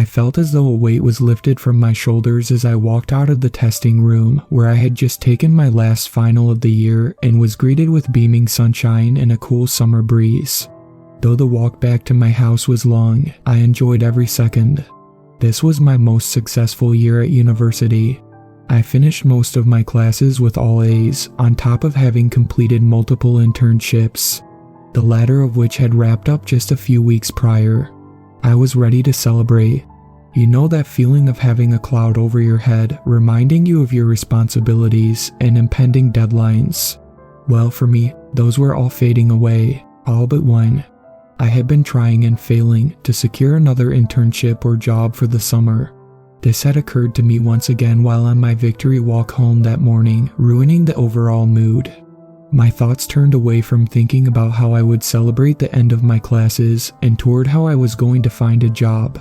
felt as though a weight was lifted from my shoulders as I walked out of the testing room, where I had just taken my last final of the year and was greeted with beaming sunshine and a cool summer breeze. Though the walk back to my house was long, I enjoyed every second. This was my most successful year at university. I finished most of my classes with all A's, on top of having completed multiple internships, the latter of which had wrapped up just a few weeks prior. I was ready to celebrate. You know that feeling of having a cloud over your head, reminding you of your responsibilities and impending deadlines? Well, for me, those were all fading away, all but one. I had been trying and failing to secure another internship or job for the summer. This had occurred to me once again while on my victory walk home that morning, ruining the overall mood. My thoughts turned away from thinking about how I would celebrate the end of my classes and toward how I was going to find a job.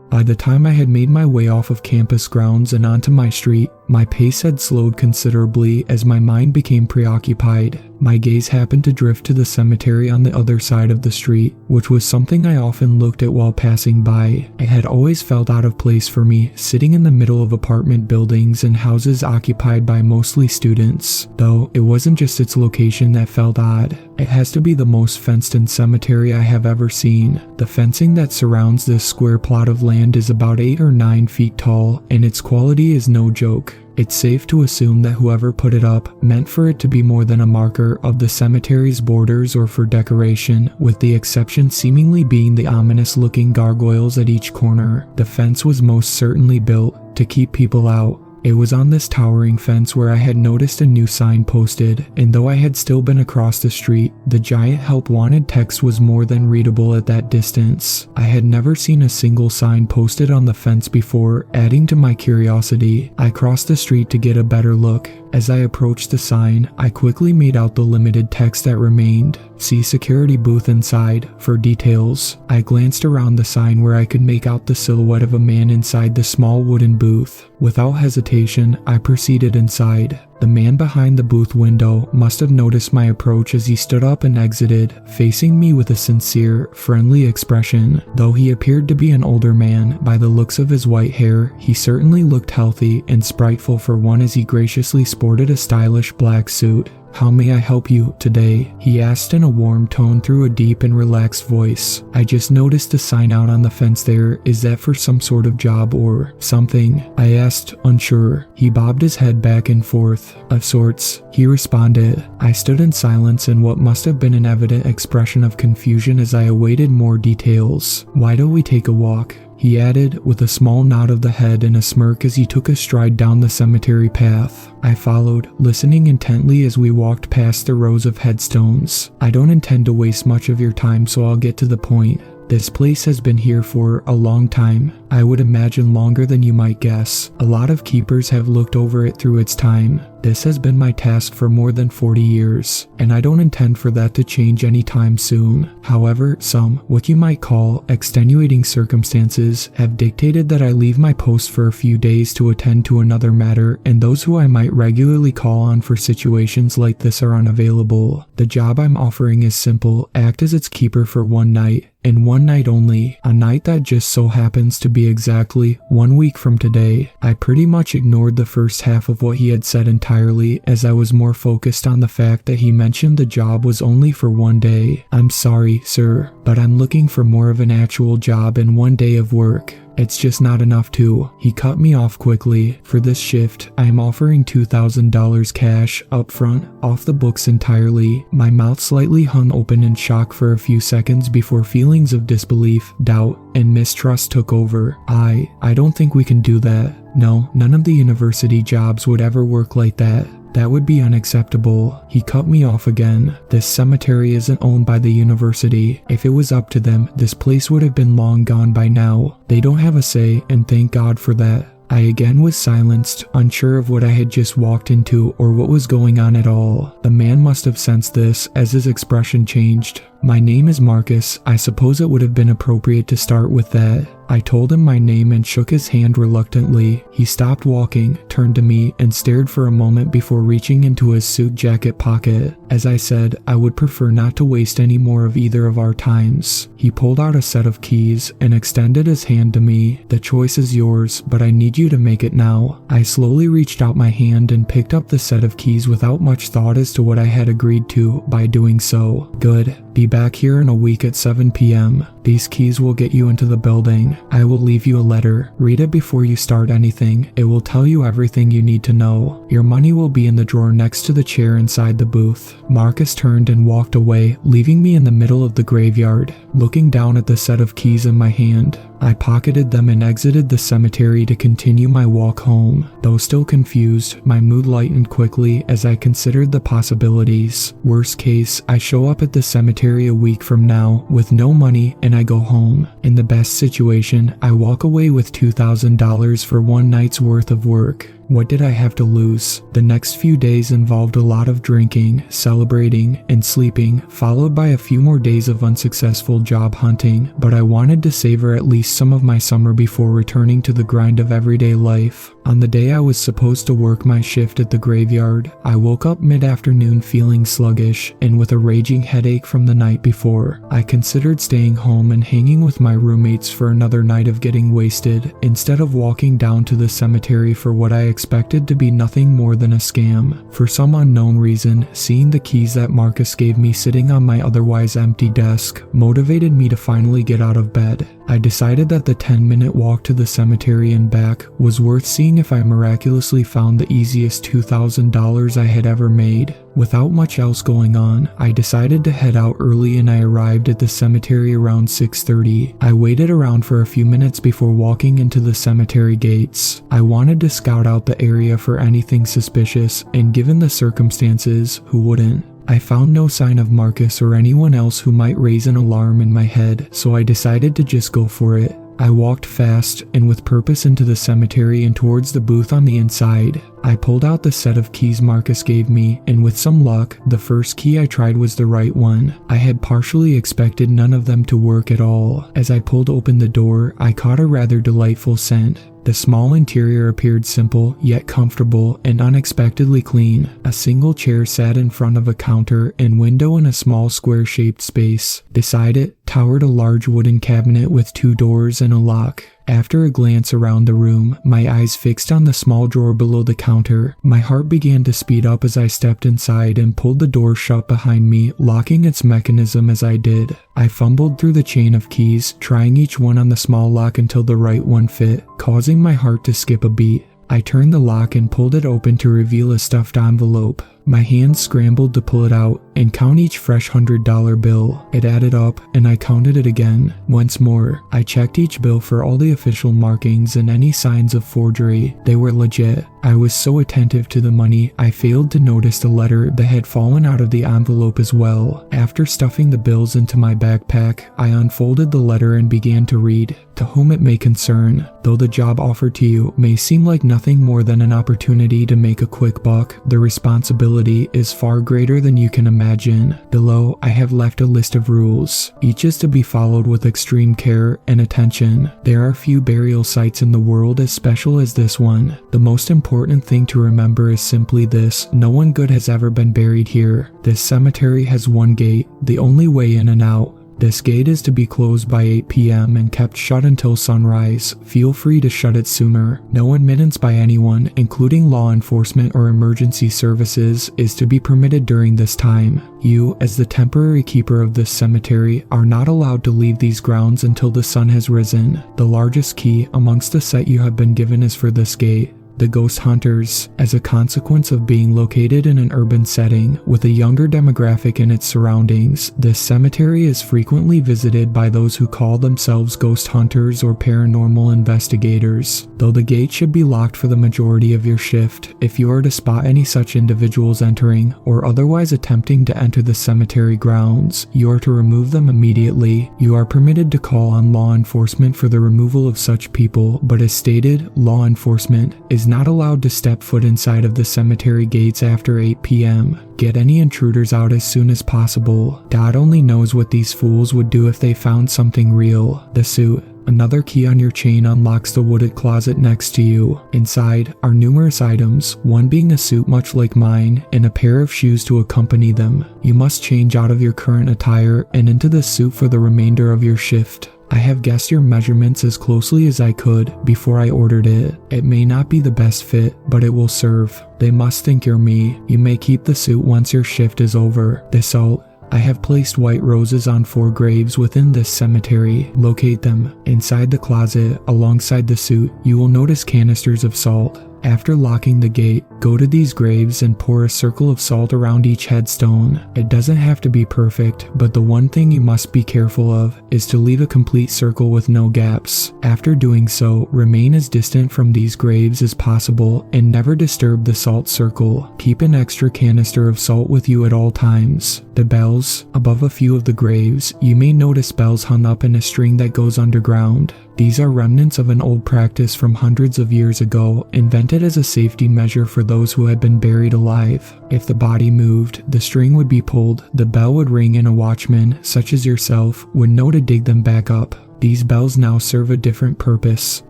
By the time I had made my way off of campus grounds and onto my street, my pace had slowed considerably as my mind became preoccupied. My gaze happened to drift to the cemetery on the other side of the street, which was something I often looked at while passing by. It had always felt out of place for me, sitting in the middle of apartment buildings and houses occupied by mostly students, though it wasn't just its location that felt odd. It has to be the most fenced-in cemetery I have ever seen. The fencing that surrounds this square plot of land is about 8 or 9 feet tall, and its quality is no joke. It's safe to assume that whoever put it up meant for it to be more than a marker of the cemetery's borders or for decoration, with the exception seemingly being the ominous-looking gargoyles at each corner. The fence was most certainly built to keep people out. It was on this towering fence where I had noticed a new sign posted, and though I had still been across the street, the giant help wanted text was more than readable at that distance. I had never seen a single sign posted on the fence before, adding to my curiosity. I crossed the street to get a better look. As I approached the sign, I quickly made out the limited text that remained. See security booth inside for details. I glanced around the sign where I could make out the silhouette of a man inside the small wooden booth. Without hesitation, I proceeded inside. The man behind the booth window must have noticed my approach as he stood up and exited, facing me with a sincere, friendly expression. Though he appeared to be an older man, by the looks of his white hair, he certainly looked healthy and spriteful for one as he graciously sported a stylish black suit. "How may I help you today?" he asked in a warm tone through a deep and relaxed voice. "I just noticed a sign out on the fence there. Is that for some sort of job or something?" I asked, unsure. He bobbed his head back and forth. "Of sorts," he responded. I stood in silence in what must have been an evident expression of confusion as I awaited more details. "Why don't we take a walk?" he added, with a small nod of the head and a smirk as he took a stride down the cemetery path. I followed, listening intently as we walked past the rows of headstones. "I don't intend to waste much of your time, so I'll get to the point. This place has been here for a long time. I would imagine longer than you might guess. A lot of keepers have looked over it through its time. This has been my task for more than 40 years, and I don't intend for that to change anytime soon. However, some, what you might call, extenuating circumstances have dictated that I leave my post for a few days to attend to another matter, and those who I might regularly call on for situations like this are unavailable. The job I'm offering is simple: act as its keeper for one night, and one night only, a night that just so happens to be exactly 1 week from today." I pretty much ignored the first half of what he had said entirely, as I was more focused on the fact that he mentioned the job was only for 1 day. "I'm sorry, sir, but I'm looking for more of an actual job and 1 day of work. It's just not enough to." He cut me off quickly. "For this shift, I am offering $2,000 cash up front, off the books entirely." My mouth slightly hung open in shock for a few seconds before feelings of disbelief, doubt, and mistrust took over. I don't think we can do that. No, none of the university jobs would ever work like that. That would be unacceptable." He cut me off again. "This cemetery isn't owned by the university. If it was up to them, this place would have been long gone by now. They don't have a say, and thank God for that." I again was silenced, unsure of what I had just walked into or what was going on at all. The man must have sensed this, as his expression changed. "My name is Marcus. I suppose it would have been appropriate to start with that." I told him my name and shook his hand reluctantly. He stopped walking, turned to me, and stared for a moment before reaching into his suit jacket pocket. As I said, I would prefer not to waste any more of either of our times. He pulled out a set of keys and extended his hand to me. "The choice is yours, but I need you to make it now." I slowly reached out my hand and picked up the set of keys without much thought as to what I had agreed to by doing so. "Good. Be back here in a week at 7 p.m. These keys will get you into the building. I will leave you a letter. Read it before you start anything. It will tell you everything you need to know. Your money will be in the drawer next to the chair inside the booth." Marcus turned and walked away, leaving me in the middle of the graveyard. Looking down at the set of keys in my hand, I pocketed them and exited the cemetery to continue my walk home. Though still confused, my mood lightened quickly as I considered the possibilities. Worst case, I show up at the cemetery a week from now with no money and I go home. In the best situation, I walk away with $2,000 for one night's worth of work. What did I have to lose? The next few days involved a lot of drinking, celebrating, and sleeping, followed by a few more days of unsuccessful job hunting, but I wanted to savor at least some of my summer before returning to the grind of everyday life. On the day I was supposed to work my shift at the graveyard, I woke up mid-afternoon feeling sluggish and with a raging headache from the night before. I considered staying home and hanging with my roommates for another night of getting wasted, instead of walking down to the cemetery for what I expected to be nothing more than a scam. For some unknown reason, seeing the keys that Marcus gave me sitting on my otherwise empty desk motivated me to finally get out of bed. I decided that the 10-minute walk to the cemetery and back was worth seeing if I miraculously found the easiest $2,000 I had ever made. Without much else going on, I decided to head out early and I arrived at the cemetery around 6:30. I waited around for a few minutes before walking into the cemetery gates. I wanted to scout out the area for anything suspicious, and given the circumstances, who wouldn't? I found no sign of Marcus or anyone else who might raise an alarm in my head, so I decided to just go for it. I walked fast and with purpose into the cemetery and towards the booth on the inside. I pulled out the set of keys Marcus gave me, and with some luck, the first key I tried was the right one. I had partially expected none of them to work at all. As I pulled open the door, I caught a rather delightful scent. The small interior appeared simple, yet comfortable and unexpectedly clean. A single chair sat in front of a counter and window in a small square-shaped space. Beside it towered a large wooden cabinet with 2 doors and a lock. After a glance around the room, my eyes fixed on the small drawer below the counter. My heart began to speed up as I stepped inside and pulled the door shut behind me, locking its mechanism as I did. I fumbled through the chain of keys, trying each one on the small lock until the right one fit, causing my heart to skip a beat. I turned the lock and pulled it open to reveal a stuffed envelope. My hands scrambled to pull it out and count each fresh $100 bill. It added up, and I counted it again. Once more, I checked each bill for all the official markings and any signs of forgery. They were legit. I was so attentive to the money, I failed to notice the letter that had fallen out of the envelope as well. After stuffing the bills into my backpack, I unfolded the letter and began to read. "To whom it may concern, though the job offered to you may seem like nothing more than an opportunity to make a quick buck, the responsibility is far greater than you can imagine. Below, I have left a list of rules. Each is to be followed with extreme care and attention. There are few burial sites in the world as special as this one. The most important thing to remember is simply this: no one good has ever been buried here. This cemetery has one gate, the only way in and out. This gate is to be closed by 8 p.m. and kept shut until sunrise. Feel free to shut it sooner. No admittance by anyone, including law enforcement or emergency services, is to be permitted during this time. You, as the temporary keeper of this cemetery, are not allowed to leave these grounds until the sun has risen. The largest key amongst the set you have been given is for this gate. The ghost hunters, as a consequence of being located in an urban setting with a younger demographic in its surroundings, this cemetery is frequently visited by those who call themselves ghost hunters or paranormal investigators. Though the gate should be locked for the majority of your shift, if you are to spot any such individuals entering or otherwise attempting to enter the cemetery grounds, you are to remove them immediately. You are permitted to call on law enforcement for the removal of such people, but as stated, law enforcement is not allowed to step foot inside of the cemetery gates after 8 p.m. Get any intruders out as soon as possible. God only knows what these fools would do if they found something real. The suit. Another key on your chain unlocks the wooded closet next to you. Inside are numerous items, one being a suit much like mine, and a pair of shoes to accompany them. You must change out of your current attire and into this suit for the remainder of your shift. I have guessed your measurements as closely as I could before I ordered it. It may not be the best fit, but it will serve. They must think you're me. You may keep the suit once your shift is over. This out. I have placed white roses on 4 graves within this cemetery. Locate them. Inside the closet, alongside the suit, you will notice canisters of salt. After locking the gate, go to these graves and pour a circle of salt around each headstone. It doesn't have to be perfect, but the one thing you must be careful of is to leave a complete circle with no gaps. After doing so, remain as distant from these graves as possible and never disturb the salt circle. Keep an extra canister of salt with you at all times. The bells, above a few of the graves, you may notice bells hung up in a string that goes underground. These are remnants of an old practice from hundreds of years ago, invented as a safety measure for those who had been buried alive. If the body moved, the string would be pulled, the bell would ring, and a watchman, such as yourself, would know to dig them back up. These bells now serve a different purpose.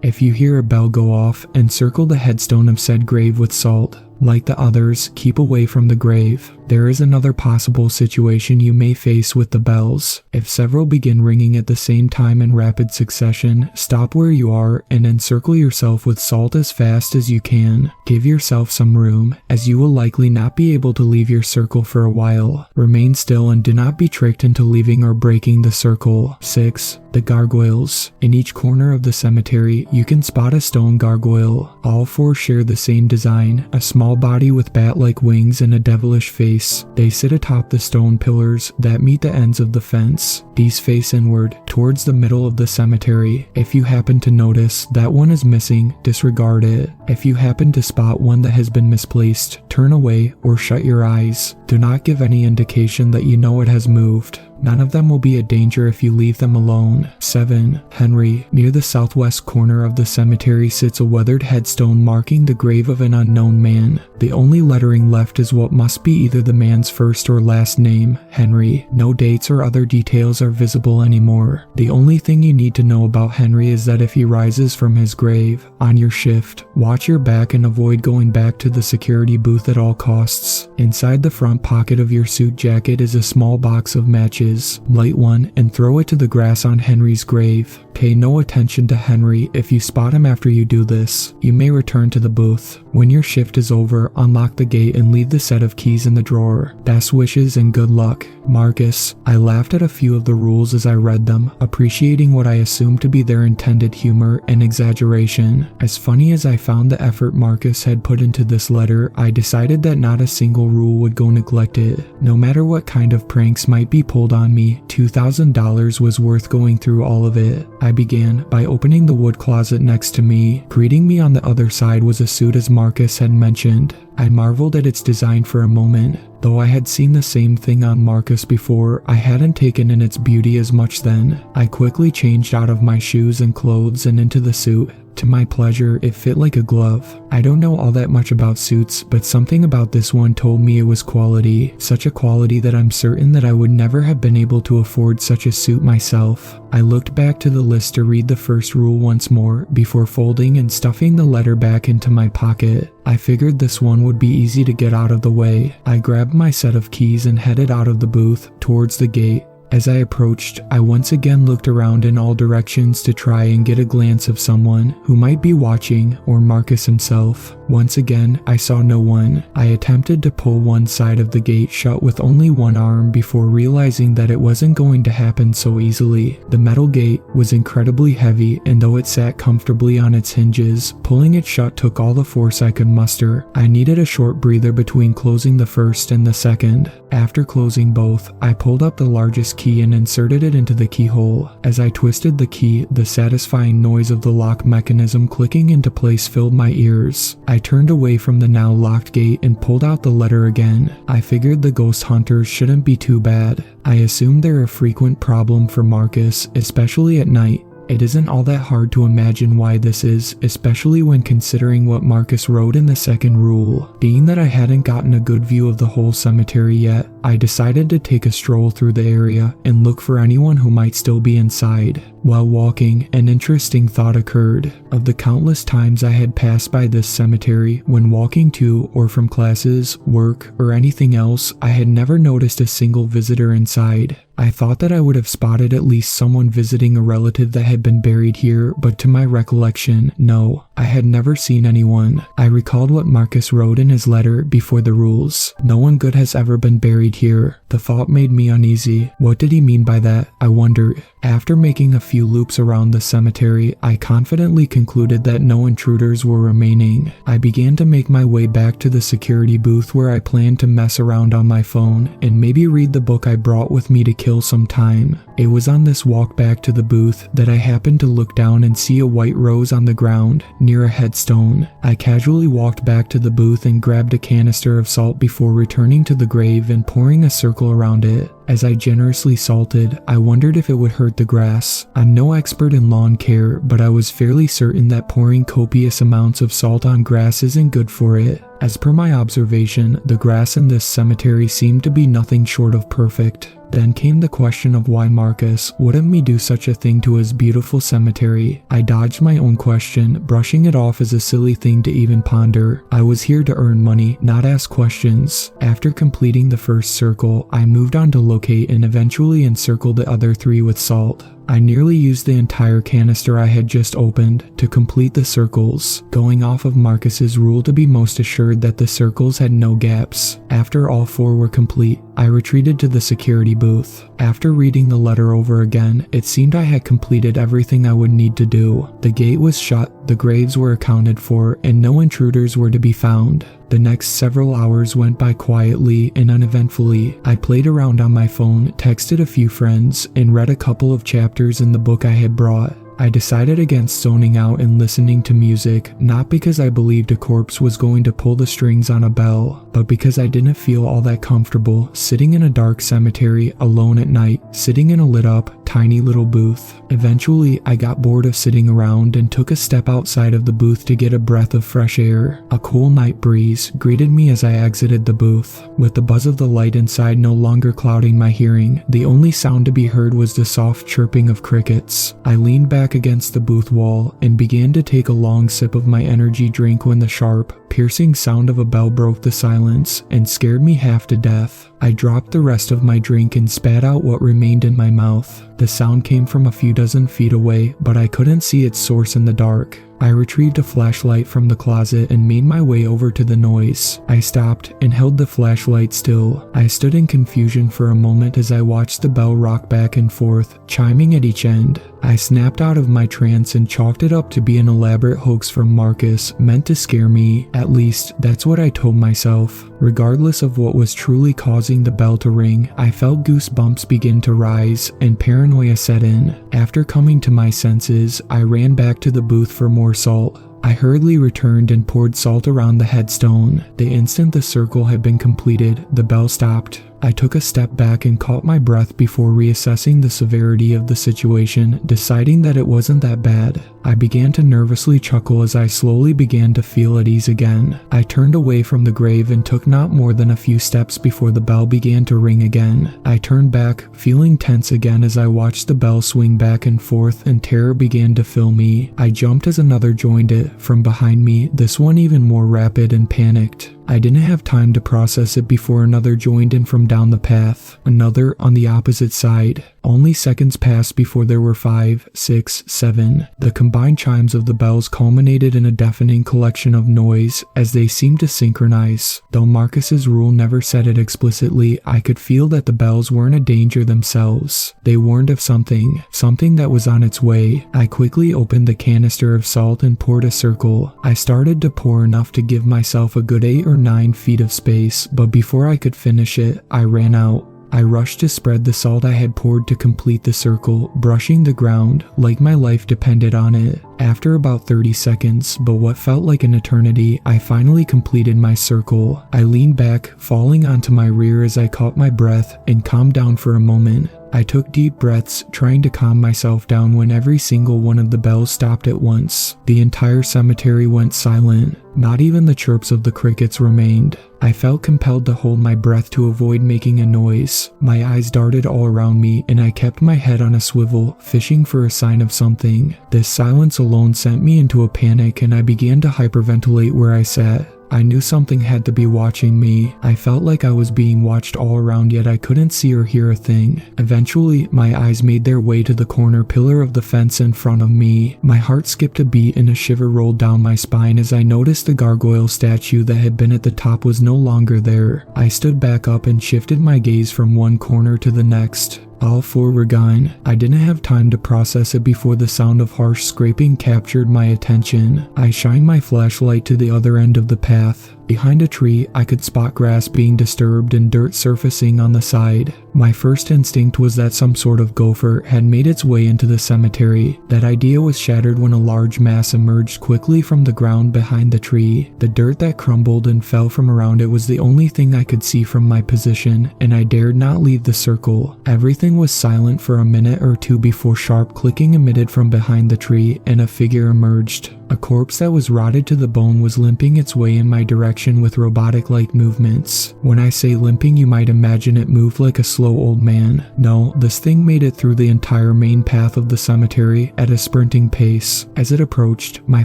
If you hear a bell go off, encircle the headstone of said grave with salt. Like the others, keep away from the grave. There is another possible situation you may face with the bells. If several begin ringing at the same time in rapid succession, stop where you are and encircle yourself with salt as fast as you can. Give yourself some room, as you will likely not be able to leave your circle for a while. Remain still and do not be tricked into leaving or breaking the circle. 6. The gargoyles. In each corner of the cemetery, you can spot a stone gargoyle. All 4 share the same design, a small body with bat-like wings and a devilish face. They sit atop the stone pillars that meet the ends of the fence. These face inward, towards the middle of the cemetery. If you happen to notice that one is missing, disregard it. If you happen to spot one that has been misplaced, turn away or shut your eyes. Do not give any indication that you know it has moved. None of them will be a danger if you leave them alone. 7. Henry. Near the southwest corner of the cemetery sits a weathered headstone marking the grave of an unknown man. The only lettering left is what must be either the man's first or last name, Henry. No dates or other details are visible anymore. The only thing you need to know about Henry is that if he rises from his grave, on your shift, watch your back and avoid going back to the security booth at all costs. Inside the front pocket of your suit jacket is a small box of matches. Light one and throw it to the grass on Henry's grave. Pay no attention to Henry if you spot him after you do this. You may return to the booth. When your shift is over, unlock the gate and leave the set of keys in the drawer. Best wishes and good luck. Marcus. I laughed at a few of the rules as I read them, appreciating what I assumed to be their intended humor and exaggeration. As funny as I found the effort Marcus had put into this letter, I decided that not a single rule would go neglected. No matter what kind of pranks might be pulled on me, $2,000 was worth going through all of it. I began by opening the wood closet next to me. Greeting me on the other side was a suit as Marcus had mentioned. I marveled at its design for a moment. Though I had seen the same thing on Marcus before, I hadn't taken in its beauty as much then. I quickly changed out of my shoes and clothes and into the suit. To my pleasure, it fit like a glove. I don't know all that much about suits, but something about this one told me it was quality. Such a quality that I'm certain that I would never have been able to afford such a suit myself. I looked back to the list to read the first rule once more before folding and stuffing the letter back into my pocket. I figured this one would be easy to get out of the way. I grabbed my set of keys and headed out of the booth towards the gate. As I approached, I once again looked around in all directions to try and get a glance of someone who might be watching, or Marcus himself. Once again, I saw no one. I attempted to pull one side of the gate shut with only one arm before realizing that it wasn't going to happen so easily. The metal gate was incredibly heavy, and though it sat comfortably on its hinges, pulling it shut took all the force I could muster. I needed a short breather between closing the first and the second. After closing both, I pulled up the largest key and inserted it into the keyhole. As I twisted the key, the satisfying noise of the lock mechanism clicking into place filled my ears. I turned away from the now locked gate and pulled out the letter again. I figured the ghost hunters shouldn't be too bad. I assumed they're a frequent problem for Marcus, especially at night. It isn't all that hard to imagine why this is, especially when considering what Marcus wrote in the second rule. Being that I hadn't gotten a good view of the whole cemetery yet, I decided to take a stroll through the area and look for anyone who might still be inside. While walking, an interesting thought occurred. Of the countless times I had passed by this cemetery when walking to or from classes, work, or anything else, I had never noticed a single visitor inside. I thought that I would have spotted at least someone visiting a relative that had been buried here, but to my recollection, no, I had never seen anyone. I recalled what Marcus wrote in his letter before the rules. No one good has ever been buried here. The thought made me uneasy. What did he mean by that? I wondered. After making a few loops around the cemetery, I confidently concluded that no intruders were remaining. I began to make my way back to the security booth where I planned to mess around on my phone and maybe read the book I brought with me to kill some time. It was on this walk back to the booth that I happened to look down and see a white rose on the ground near a headstone. I casually walked back to the booth and grabbed a canister of salt before returning to the grave and pouring a circle around it. As I generously salted, I wondered if it would hurt the grass. I'm no expert in lawn care, but I was fairly certain that pouring copious amounts of salt on grass isn't good for it. As per my observation, the grass in this cemetery seemed to be nothing short of perfect. Then came the question of why Marcus wouldn't me do such a thing to his beautiful cemetery. I dodged my own question, brushing it off as a silly thing to even ponder. I was here to earn money, not ask questions. After completing the first circle, I moved on to locate and eventually encircle the other 3 with salt. I nearly used the entire canister I had just opened to complete the circles, going off of Marcus's rule to be most assured that the circles had no gaps. After all 4 were complete, I retreated to the security booth. After reading the letter over again, it seemed I had completed everything I would need to do. The gate was shut, the graves were accounted for, and no intruders were to be found. The next several hours went by quietly and uneventfully. I played around on my phone, texted a few friends, and read a couple of chapters in the book I had brought. I decided against zoning out and listening to music, not because I believed a corpse was going to pull the strings on a bell, but because I didn't feel all that comfortable sitting in a dark cemetery alone at night, sitting in a lit up, tiny little booth. Eventually, I got bored of sitting around and took a step outside of the booth to get a breath of fresh air. A cool night breeze greeted me as I exited the booth. With the buzz of the light inside no longer clouding my hearing, the only sound to be heard was the soft chirping of crickets. I leaned back against the booth wall and began to take a long sip of my energy drink when the sharp, piercing sound of a bell broke the silence and scared me half to death. I dropped the rest of my drink and spat out what remained in my mouth. The sound came from a few dozen feet away, but I couldn't see its source in the dark. I retrieved a flashlight from the closet and made my way over to the noise. I stopped and held the flashlight still. I stood in confusion for a moment as I watched the bell rock back and forth, chiming at each end. I snapped out of my trance and chalked it up to be an elaborate hoax from Marcus, meant to scare me. At least, that's what I told myself. Regardless of what was truly causing the bell to ring, I felt goosebumps begin to rise and paranoia set in. After coming to my senses, I ran back to the booth for more salt. I hurriedly returned and poured salt around the headstone. The instant the circle had been completed, the bell stopped. I took a step back and caught my breath before reassessing the severity of the situation, deciding that it wasn't that bad. I began to nervously chuckle as I slowly began to feel at ease again. I turned away from the grave and took not more than a few steps before the bell began to ring again. I turned back, feeling tense again as I watched the bell swing back and forth and terror began to fill me. I jumped as another joined it from behind me, this one even more rapid and panicked. I didn't have time to process it before another joined in from down the path, another on the opposite side. Only seconds passed before there were 5, 6, 7. The combined chimes of the bells culminated in a deafening collection of noise as they seemed to synchronize. Though Marcus's rule never said it explicitly, I could feel that the bells weren't a danger themselves. They warned of something that was on its way. I quickly opened the canister of salt and poured a circle. I started to pour enough to give myself a good 8 or 9 feet of space, but before I could finish it, I ran out. I rushed to spread the salt I had poured to complete the circle, brushing the ground like my life depended on it. After about 30 seconds, but what felt like an eternity, I finally completed my circle. I leaned back, falling onto my rear as I caught my breath and calmed down for a moment. I took deep breaths, trying to calm myself down when every single one of the bells stopped at once. The entire cemetery went silent. Not even the chirps of the crickets remained. I felt compelled to hold my breath to avoid making a noise. My eyes darted all around me, and I kept my head on a swivel, fishing for a sign of something. This silence alone sent me into a panic, and I began to hyperventilate where I sat. I knew something had to be watching me. I felt like I was being watched all around, yet I couldn't see or hear a thing. Eventually, my eyes made their way to the corner pillar of the fence in front of me. My heart skipped a beat and a shiver rolled down my spine as I noticed the gargoyle statue that had been at the top was no longer there. I stood back up and shifted my gaze from one corner to the next. All four were gone. I didn't have time to process it before the sound of harsh scraping captured my attention. I shined my flashlight to the other end of the path. Behind a tree, I could spot grass being disturbed and dirt surfacing on the side. My first instinct was that some sort of gopher had made its way into the cemetery. That idea was shattered when a large mass emerged quickly from the ground behind the tree. The dirt that crumbled and fell from around it was the only thing I could see from my position, and I dared not leave the circle. Everything was silent for a minute or two before sharp clicking emitted from behind the tree and a figure emerged. A corpse that was rotted to the bone was limping its way in my direction with robotic-like movements. When I say limping, you might imagine it moved like a slow old man. No, this thing made it through the entire main path of the cemetery at a sprinting pace. As it approached, my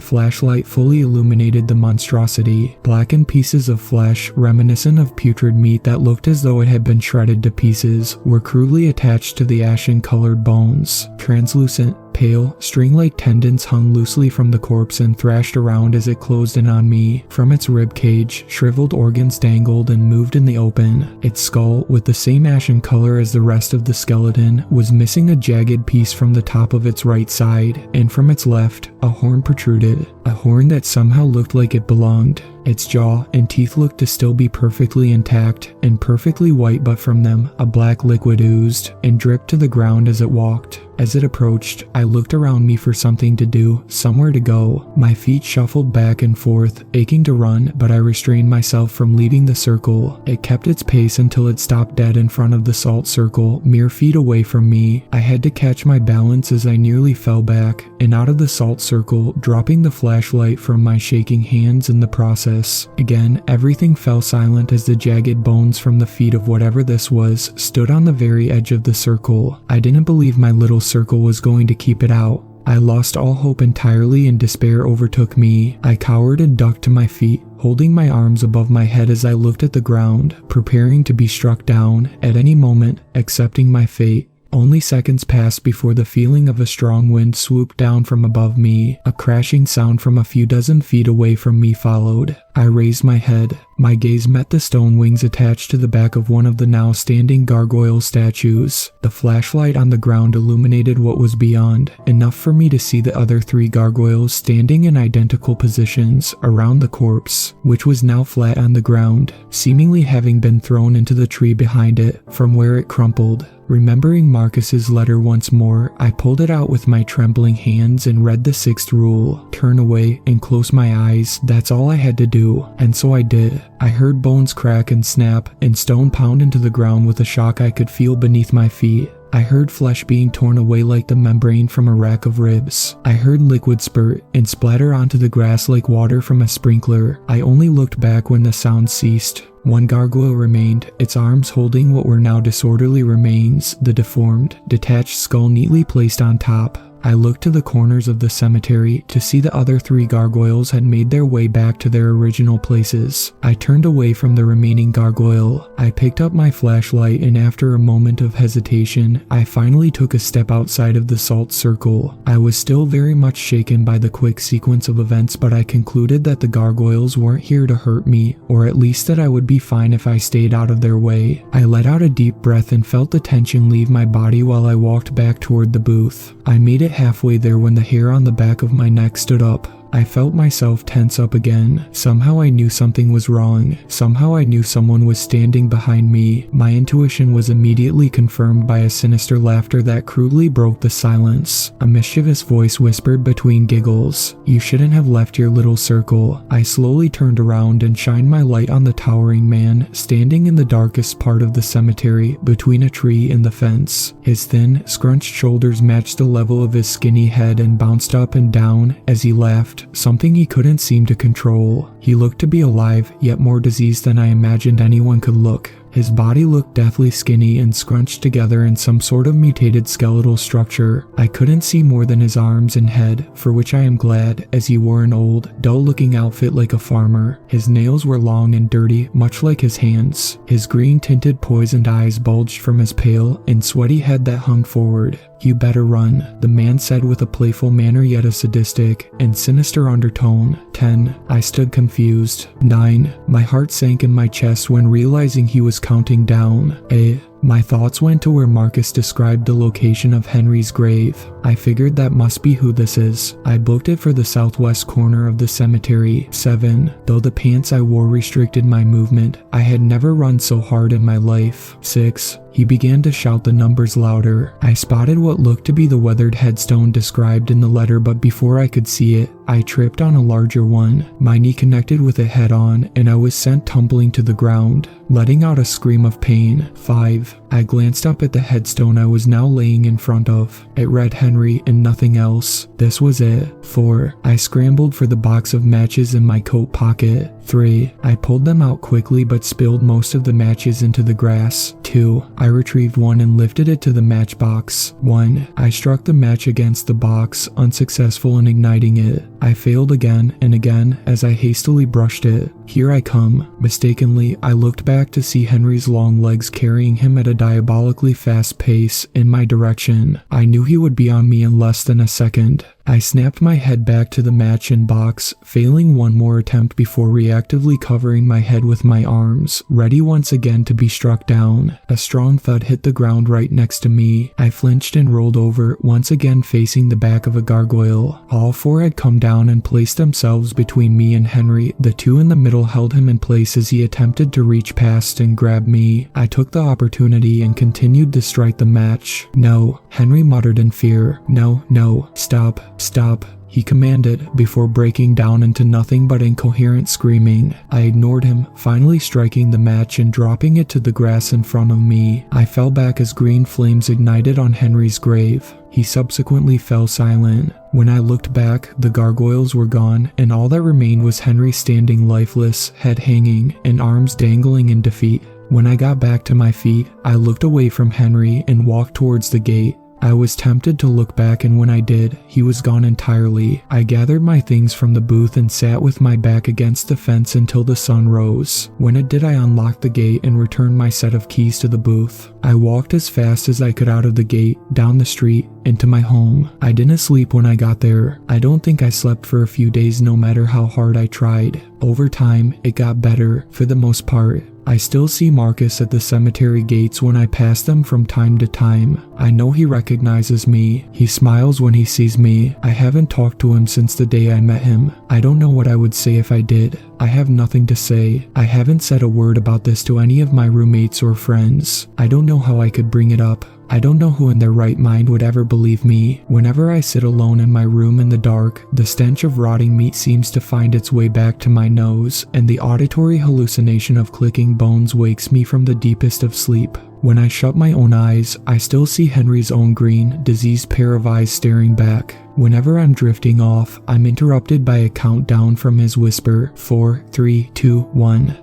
flashlight fully illuminated the monstrosity. Blackened pieces of flesh, reminiscent of putrid meat that looked as though it had been shredded to pieces, were crudely attached to the ashen-colored bones. Translucent, pale, string-like tendons hung loosely from the corpse and thrashed around as it closed in on me. From its ribcage, shriveled organs dangled and moved in the open. Its skull, with the same ashen color as the rest of the skeleton, was missing a jagged piece from the top of its right side, and from its left, a horn protruded. A horn that somehow looked like it belonged. Its jaw and teeth looked to still be perfectly intact and perfectly white, but from them, a black liquid oozed and dripped to the ground as it walked. As it approached, I looked around me for something to do, somewhere to go. My feet shuffled back and forth, aching to run, but I restrained myself from leaving the circle. It kept its pace until it stopped dead in front of the salt circle, mere feet away from me. I had to catch my balance as I nearly fell back and out of the salt circle, dropping the flashlight from my shaking hands in the process. Again, everything fell silent as the jagged bones from the feet of whatever this was stood on the very edge of the circle. I didn't believe my little circle was going to keep it out. I lost all hope entirely and despair overtook me. I cowered and ducked to my feet, holding my arms above my head as I looked at the ground, preparing to be struck down at any moment, accepting my fate. Only seconds passed before the feeling of a strong wind swooped down from above me. A crashing sound from a few dozen feet away from me followed. I raised my head. My gaze met the stone wings attached to the back of one of the now standing gargoyle statues. The flashlight on the ground illuminated what was beyond, enough for me to see the other three gargoyles standing in identical positions around the corpse, which was now flat on the ground, seemingly having been thrown into the tree behind it from where it crumpled. Remembering Marcus's letter once more, I pulled it out with my trembling hands and read the 6th rule. Turn away and close my eyes. That's all I had to do, and so I did. I heard bones crack and snap, and stone pound into the ground with a shock I could feel beneath my feet. I heard flesh being torn away like the membrane from a rack of ribs. I heard liquid spurt and splatter onto the grass like water from a sprinkler. I only looked back when the sound ceased. One gargoyle remained, its arms holding what were now disorderly remains, the deformed, detached skull neatly placed on top. I looked to the corners of the cemetery to see the other 3 gargoyles had made their way back to their original places. I turned away from the remaining gargoyle. I picked up my flashlight, and after a moment of hesitation, I finally took a step outside of the salt circle. I was still very much shaken by the quick sequence of events, but I concluded that the gargoyles weren't here to hurt me, or at least that I would be fine if I stayed out of their way. I let out a deep breath and felt the tension leave my body while I walked back toward the booth. I made it halfway there when the hair on the back of my neck stood up. I felt myself tense up again. Somehow I knew something was wrong. Somehow I knew someone was standing behind me. My intuition was immediately confirmed by a sinister laughter that crudely broke the silence. A mischievous voice whispered between giggles, "You shouldn't have left your little circle." I slowly turned around and shined my light on the towering man standing in the darkest part of the cemetery between a tree and the fence. His thin, scrunched shoulders matched the level of his skinny head and bounced up and down as he laughed, something he couldn't seem to control. He looked to be alive, yet more diseased than I imagined anyone could look. His body looked deathly skinny and scrunched together in some sort of mutated skeletal structure. I couldn't see more than his arms and head, for which I am glad, as he wore an old, dull-looking outfit like a farmer. His nails were long and dirty, much like his hands. His green-tinted poisoned eyes bulged from his pale and sweaty head that hung forward. "You better run," the man said with a playful manner yet a sadistic and sinister undertone. 10. I stood confused. 9. My heart sank in my chest when realizing he was counting down. 8. My thoughts went to where Marcus described the location of Henry's grave. I figured that must be who this is. I booked it for the southwest corner of the cemetery. 7. Though the pants I wore restricted my movement, I had never run so hard in my life. 6. He began to shout the numbers louder. I spotted what looked to be the weathered headstone described in the letter, but before I could see it, I tripped on a larger one. My knee connected with it head on, and I was sent tumbling to the ground, letting out a scream of pain. 5. I glanced up at the headstone I was now laying in front of. It read Henry and nothing else. This was it. 4. I scrambled for the box of matches in my coat pocket. 3. I pulled them out quickly but spilled most of the matches into the grass. 2. I retrieved one and lifted it to the matchbox. 1. I struck the match against the box, unsuccessful in igniting it. I failed again and again as I hastily brushed it. Here I come. Mistakenly, I looked back to see Henry's long legs carrying him at a diabolically fast pace in my direction. I knew he would be on me in less than a second. I snapped my head back to the match and box, failing one more attempt before reactively covering my head with my arms, ready once again to be struck down. A strong thud hit the ground right next to me. I flinched and rolled over, once again facing the back of a gargoyle. All four had come down and placed themselves between me and Henry. The two in the middle held him in place as he attempted to reach past and grab me. I took the opportunity and continued to strike the match. "No," Henry muttered in fear. "No, no, stop. Stop," he commanded, before breaking down into nothing but incoherent screaming. I ignored him, finally striking the match and dropping it to the grass in front of me. I fell back as green flames ignited on Henry's grave. He subsequently fell silent. When I looked back, the gargoyles were gone, and all that remained was Henry standing lifeless, head hanging, and arms dangling in defeat. When I got back to my feet, I looked away from Henry and walked towards the gate. I was tempted to look back, and when I did, he was gone entirely. I gathered my things from the booth and sat with my back against the fence until the sun rose. When it did, I unlocked the gate and returned my set of keys to the booth. I walked as fast as I could out of the gate, down the street, into my home. I didn't sleep when I got there. I don't think I slept for a few days no matter how hard I tried. Over time, it got better, for the most part. I still see Marcus at the cemetery gates when I pass them from time to time. I know he recognizes me. He smiles when he sees me. I haven't talked to him since the day I met him. I don't know what I would say if I did. I have nothing to say. I haven't said a word about this to any of my roommates or friends. I don't know how I could bring it up. I don't know who in their right mind would ever believe me. Whenever I sit alone in my room in the dark, the stench of rotting meat seems to find its way back to my nose, and the auditory hallucination of clicking bones wakes me from the deepest of sleep. When I shut my own eyes, I still see Henry's own green, diseased pair of eyes staring back. Whenever I'm drifting off, I'm interrupted by a countdown from his whisper, 4, 3, 2, 1.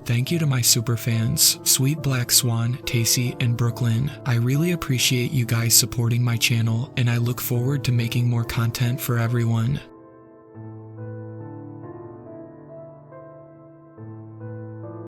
Thank you to my superfans, Sweet Black Swan, Tacy, and Brooklyn. I really appreciate you guys supporting my channel, and I look forward to making more content for everyone.